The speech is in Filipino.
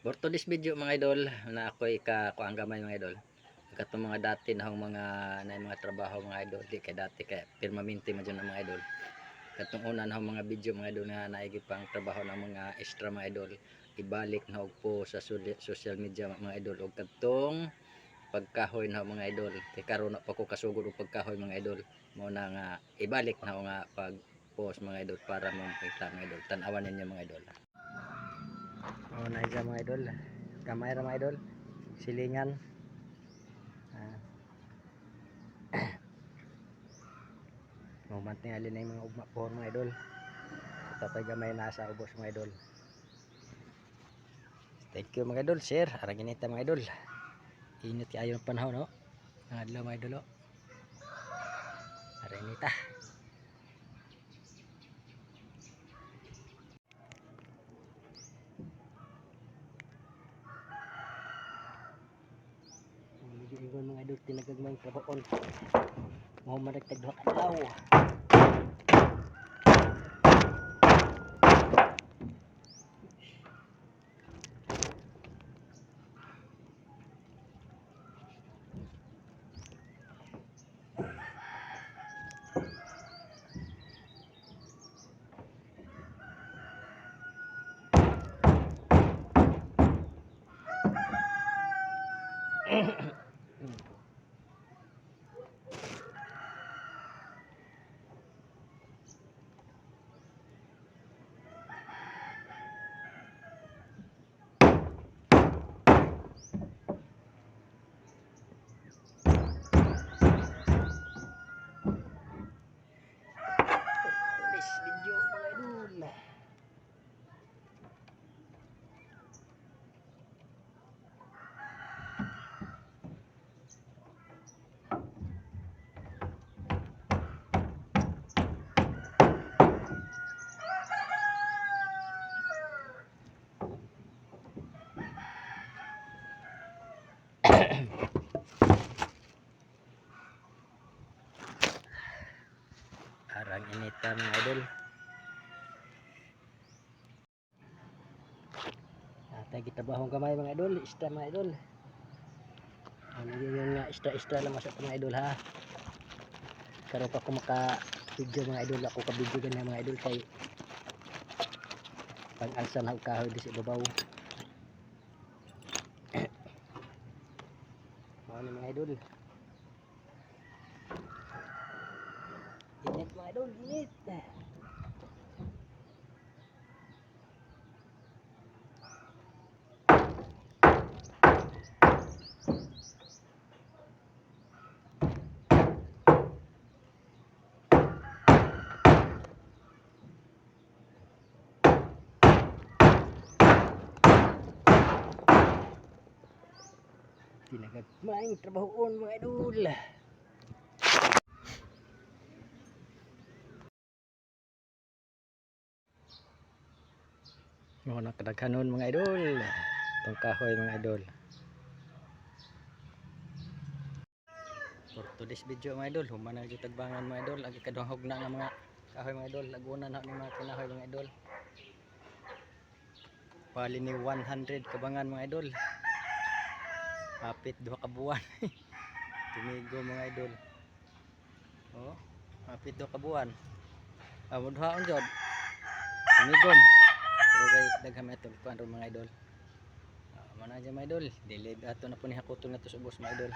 For today's video mga idol, na ako'y kakuang gamay mga idol. Katong mga dati na mga mga trabaho mga idol, di kay dati kay permanente man dyan mga idol. Katong una na mga video mga idol nga naigi pang trabaho ng mga extra mga idol, ibalik na og po sa social media mga idol og katong pagkahoy na mga idol. Kay karon na pa ko kasugod og pagkahoy mga idol. Mo na nga ibalik na nga pag post mga idol para makita mga idol. Tan-awan ninyo mga idol. Oh, naisa mga idol. Kamay ra mga idol. Silingan. Moment ni alin na mga ugma pohon mga idol. Tapay gamay nasa ubos mga idol. Thank you mga idol. Share. Arang inita mga idol. Init kayo ng panahon no. Ang adlaw mga idol. Arang inita. Ingon mga idol tinagagmay trabaon. Mo maragtag duha ka daw. This video mga idol. Arang inita mga idol. Atay gitabahong gamay mga idol, isda mga idol. Ano yung nga isda lang masa mga idol ha. Karon pa ko maka video mga idol, ako ka video ganyan mga idol kay pag-alsa na kahoy di sa ibabaw. Ano mga idol. Init mga idol, init. Tinagagmayng trabahoon mga idol. Mga nakadaghanon mga idol. Itong kahoy mga idol. For today's video mga idol, human na yung tagbangan mga idol. Agi kaduhog na nga mga kahoy mga idol. Lagunan na mga kinahoy mga idol. Bali ni 100 kabangan mga idol. Hapit 2 ka buwan. Tumigo mga idol. Oh, hapit 2 ka buwan. Mudhaon jud. Tumigom. Pero kay dagham ito kuan mga idol. Mana aja mga idol. Delay ato na po ni hakutong na to sa ubos mga idol.